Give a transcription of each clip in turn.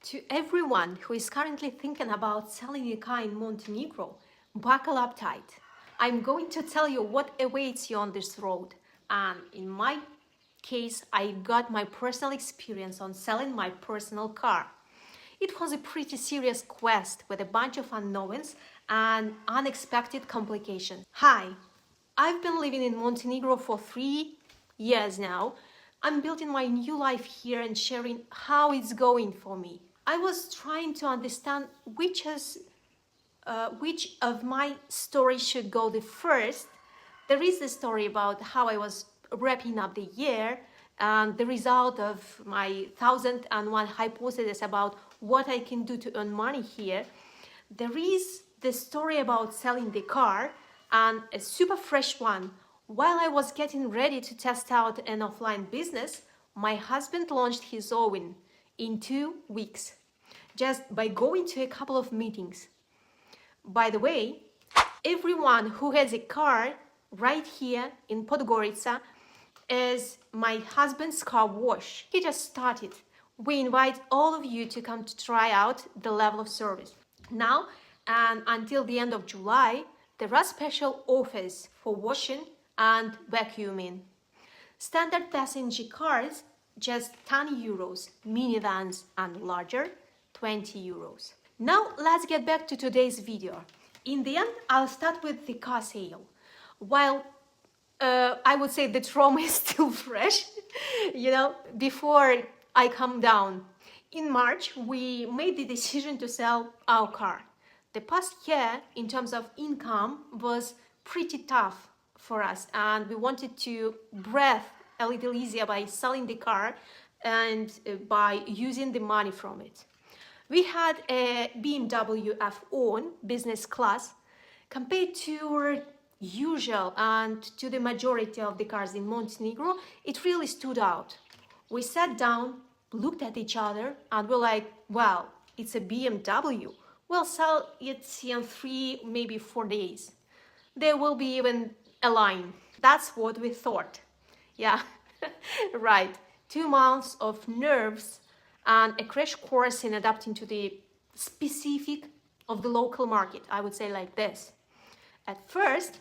To everyone who is currently thinking about selling a car in Montenegro, buckle up tight. I'm going to tell you what awaits you on this road. And in my case, I got my personal experience on selling my personal car. It was a pretty serious quest with a bunch of unknowns and unexpected complications. Hi, I've been living in Montenegro for 3 years now. I'm building my new life here and sharing how it's going for me. I was trying to understand which of my stories should go the first. There is the story about how I was wrapping up the year and the result of my 1001 hypothesis about what I can do to earn money here. There is the story about selling the car, and a super fresh one. While I was getting ready to test out an offline business, my husband launched his own in 2 weeks, just by going to a couple of meetings. By the way, everyone who has a car right here in Podgorica is my husband's car wash. He just started. We invite all of you to come to try out the level of service. Now and until the end of July, there are special offers for washing and vacuuming. Standard passenger cars, just 10 euros, minivans and larger, 20 euros. Now let's get back to today's video. In the end, I'll start with the car sale. While I would say the trauma is still fresh, before I come down. In March, we made the decision to sell our car. The past year, in terms of income, was pretty tough for us, and we wanted to breathe a little easier by selling the car and by using the money from it. We had a BMW F10 business class. Compared to our usual and to the majority of the cars in Montenegro, it really stood out. We sat down, looked at each other, and we're like, well, it's a BMW. We'll sell it in 3, maybe 4 days. There will be even a line. That's what we thought. Yeah, right. 2 months of nerves and a crash course in adapting to the specific of the local market, I would say like this. At first,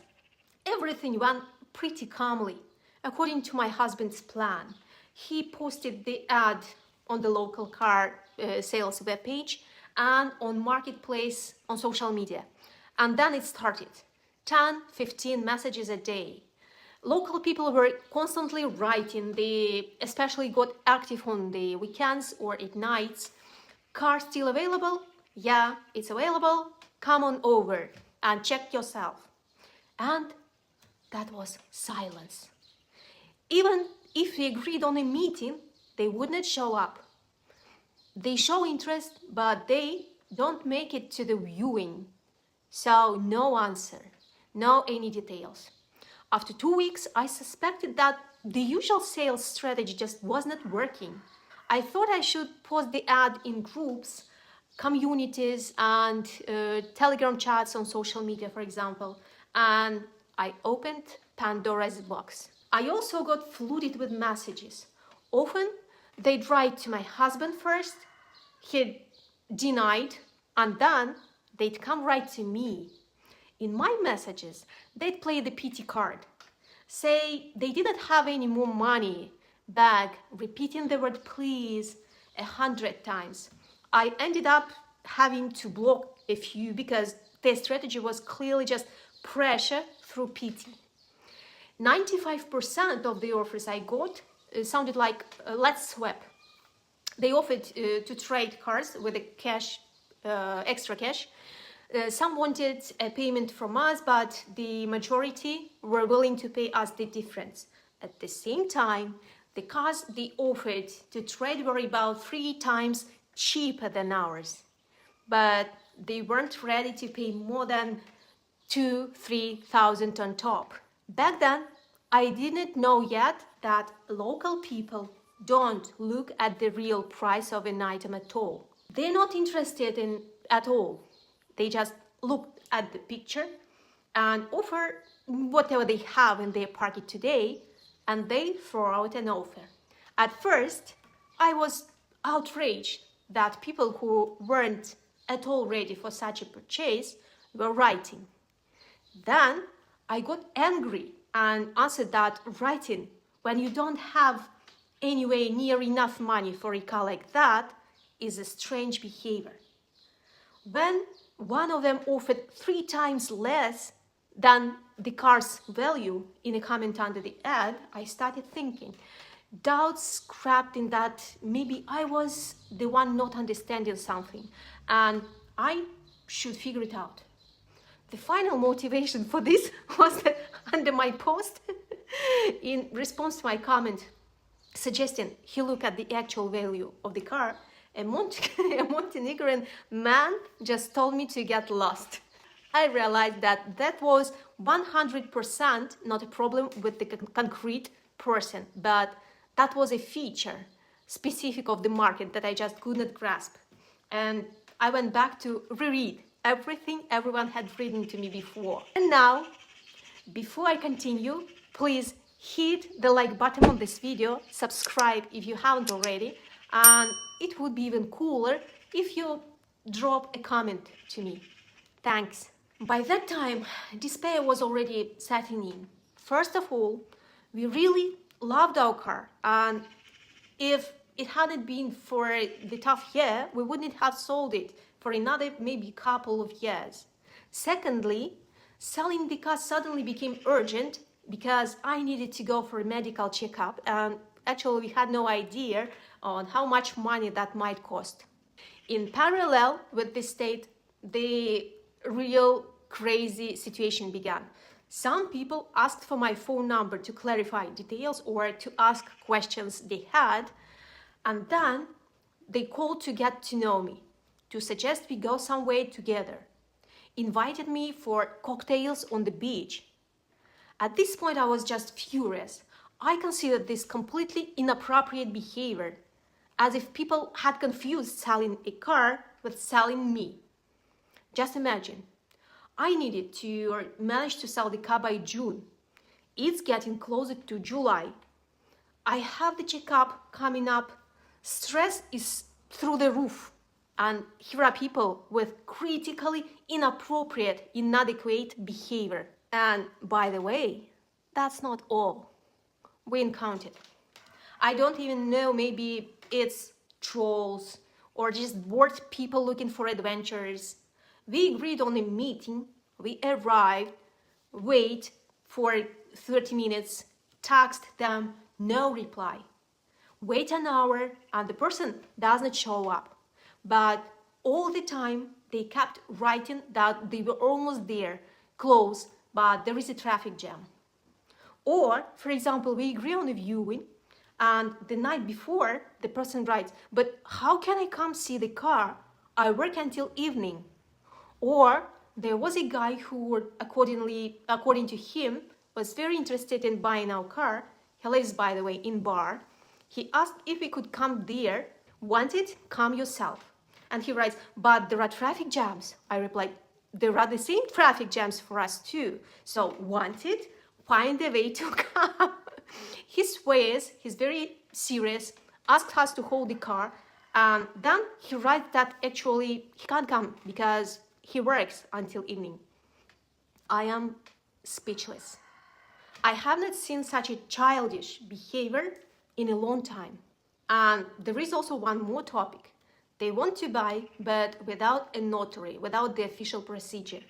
everything went pretty calmly, according to my husband's plan. He posted the ad on the local car sales webpage and on marketplace on social media. And then it started. 10, 15 messages a day. Local people were constantly writing. They especially got active on the weekends or at nights. Car still available? Yeah, it's available. Come on over and check yourself. And that was silence. Even if we agreed on a meeting, they would not show up. They show interest, but they don't make it to the viewing. So no answer, no any details. After 2 weeks, I suspected that the usual sales strategy just was not working. I thought I should post the ad in groups, communities, and Telegram chats on social media, for example. And I opened Pandora's box. I also got flooded with messages. Often, they'd write to my husband first, he'd denied, and then they'd come right to me. In my messages, they'd play the pity card, say they didn't have any more money, beg, repeating the word please 100 times. I ended up having to block a few because their strategy was clearly just pressure through pity. 95% of the offers I got sounded like let's swap. They offered to trade cars with a cash, extra cash. Some wanted a payment from us, but the majority were willing to pay us the difference. At the same time, the cars they offered to trade were about 3 times cheaper than ours. But they weren't ready to pay more than 2,000-3,000 on top. Back then, I didn't know yet that local people don't look at the real price of an item at all. They're not interested in at all. They just look at the picture and offer whatever they have in their pocket today, and they throw out an offer. At first, I was outraged. that people who weren't at all ready for such a purchase were writing. Then I got angry and answered that writing when you don't have anywhere near enough money for a car like that is a strange behavior. When one of them offered 3 times less than the car's value in a comment under the ad, I started thinking. Doubts crept in that maybe I was the one not understanding something and I should figure it out. The final motivation for this was that under my post, in response to my comment suggesting he look at the actual value of the car, a Montenegrin man just told me to get lost. I realized that that was 100% not a problem with the concrete person, but that was a feature specific of the market that I just could not grasp. And I went back to reread everything everyone had written to me before. And now, before I continue, please hit the like button on this video, subscribe if you haven't already, and it would be even cooler if you drop a comment to me. Thanks. By that time, despair was already setting in. First of all, we really loved our car, and if it hadn't been for the tough year, we wouldn't have sold it for another maybe couple of years. Secondly, selling the car suddenly became urgent because I needed to go for a medical checkup, and actually we had no idea on how much money that might cost. In parallel with this state, the real crazy situation began. Some people asked for my phone number to clarify details or to ask questions they had, and then they called to get to know me, to suggest we go somewhere together, invited me for cocktails on the beach. At this point, I was just furious. I considered this completely inappropriate behavior, as if people had confused selling a car with selling me. Just imagine, I needed to manage to sell the car by June. It's getting closer to July. I have the checkup coming up. Stress is through the roof. And here are people with critically inappropriate, inadequate behavior. And by the way, that's not all we encountered. I don't even know, maybe it's trolls or just bored people looking for adventures. We agreed on a meeting, we arrived, wait for 30 minutes, text them, no reply. Wait an hour and the person doesn't show up. But all the time they kept writing that they were almost there, close, but there is a traffic jam. Or, for example, we agree on a viewing and the night before the person writes, but how can I come see the car? I work until evening. Or there was a guy who, according to him, was very interested in buying our car. He lives, by the way, in Bar. He asked if we could come there. Want it? Come yourself. And he writes, but there are traffic jams. I replied, there are the same traffic jams for us too. So want it? Find a way to come. He swears, he's very serious, asked us to hold the car, and then he writes that actually he can't come because he works until evening. I am speechless. I have not seen such a childish behavior in a long time. And there is also one more topic. They want to buy, but without a notary, without the official procedure,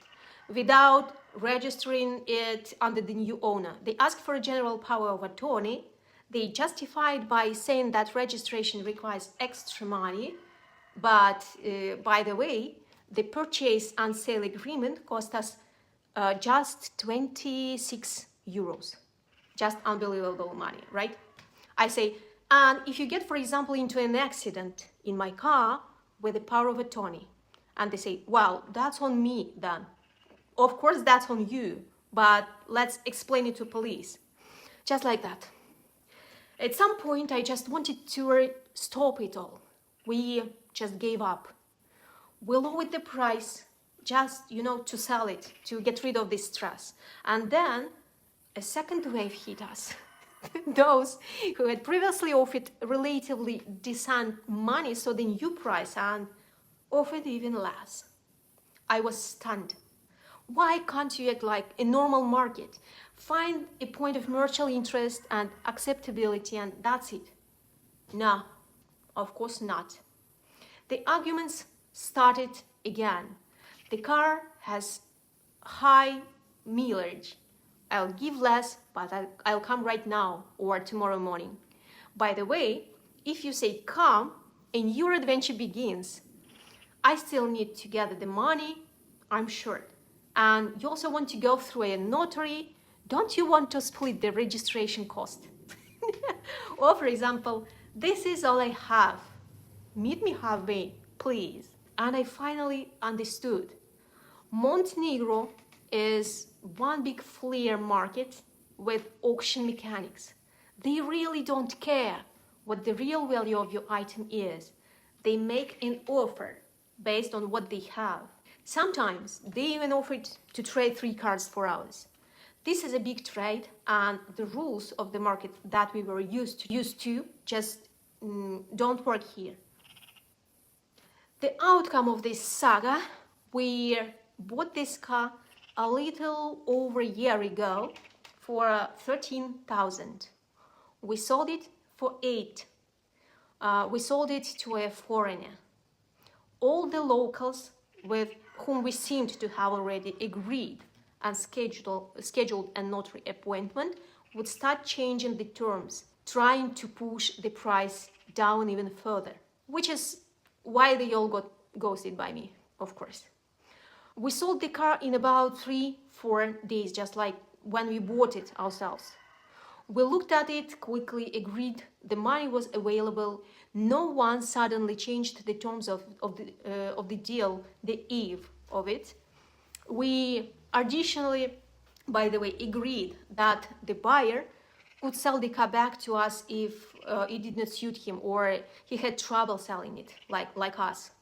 without registering it under the new owner. They ask for a general power of attorney. They justify it by saying that registration requires extra money. But by the way, the purchase and sale agreement cost us just 26 euros. Just unbelievable money, right? I say, and if you get, for example, into an accident in my car with the power of attorney, and they say, well, that's on me then. Of course, that's on you, but let's explain it to police. Just like that. At some point, I just wanted to stop it all. We just gave up. We lowered the price just, to sell it, to get rid of this stress. And then a second wave hit us. those who had previously offered relatively decent money saw the new price and offered even less. I was stunned. Why can't you act like a normal market? Find a point of mutual interest and acceptability, and that's it. No, of course not. The arguments started again. The car has high mileage. I'll give less, but I'll come right now or tomorrow morning. By the way, if you say come and your adventure begins, I still need to gather the money, I'm sure. And you also want to go through a notary. Don't you want to split the registration cost? Or for example, this is all I have. Meet me halfway, please. And I finally understood. Montenegro is one big flea market with auction mechanics. They really don't care what the real value of your item is. They make an offer based on what they have. Sometimes they even offered to trade 3 cars for ours. This is a big trade, and the rules of the market that we were used to just don't work here. The outcome of this saga, we bought this car a little over a year ago for 13,000. We sold it for 8. We sold it to a foreigner. All the locals with whom we seemed to have already agreed and scheduled a notary appointment would start changing the terms, trying to push the price down even further, which is why they all got ghosted by me, of course. We sold the car in about 3-4 days, just like when we bought it ourselves. We looked at it, quickly agreed the money was available. No one suddenly changed the terms of the deal the eve of it. We additionally, by the way, agreed that the buyer could sell the car back to us if it did not suit him or he had trouble selling it, like us.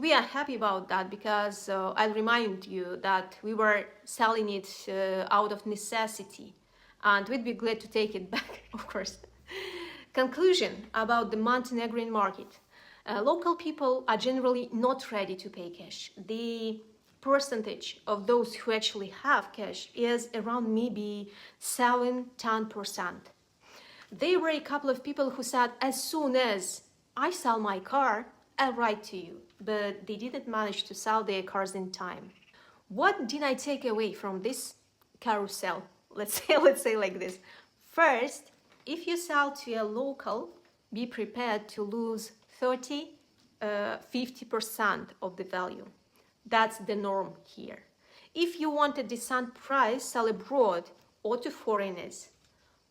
We are happy about that because I'll remind you that we were selling it out of necessity, and we'd be glad to take it back, of course. Conclusion about the Montenegrin market. Local people are generally not ready to pay cash. The percentage of those who actually have cash is around maybe 7-10%. There were a couple of people who said, as soon as I sell my car, I'll write to you, but they didn't manage to sell their cars in time. What did I take away from this carousel? Let's say like this. First, if you sell to a local, be prepared to lose 30-50% of the value. That's the norm here. If you want a decent price, sell abroad or to foreigners.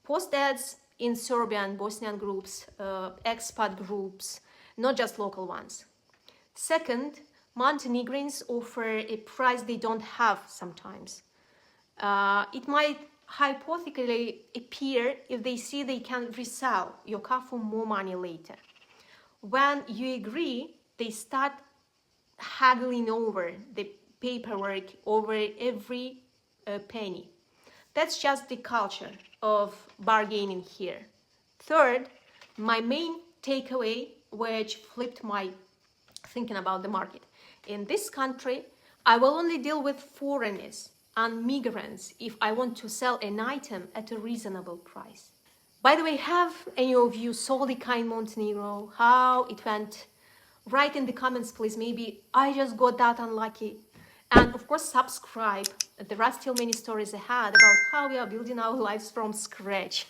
Post ads in Serbian, Bosnian groups, expat groups, not just local ones. Second, Montenegrins offer a price they don't have sometimes. It might hypothetically appear if they see they can resell your car for more money later. When you agree, they start haggling over the paperwork, over every penny. That's just the culture of bargaining here. Third, my main takeaway, which flipped my thinking about the market. In this country, I will only deal with foreigners and migrants if I want to sell an item at a reasonable price. By the way, have any of you sold a car in Montenegro? How it went? Write in the comments, please. Maybe I just got that unlucky. And of course, subscribe. There are still many stories ahead about how we are building our lives from scratch.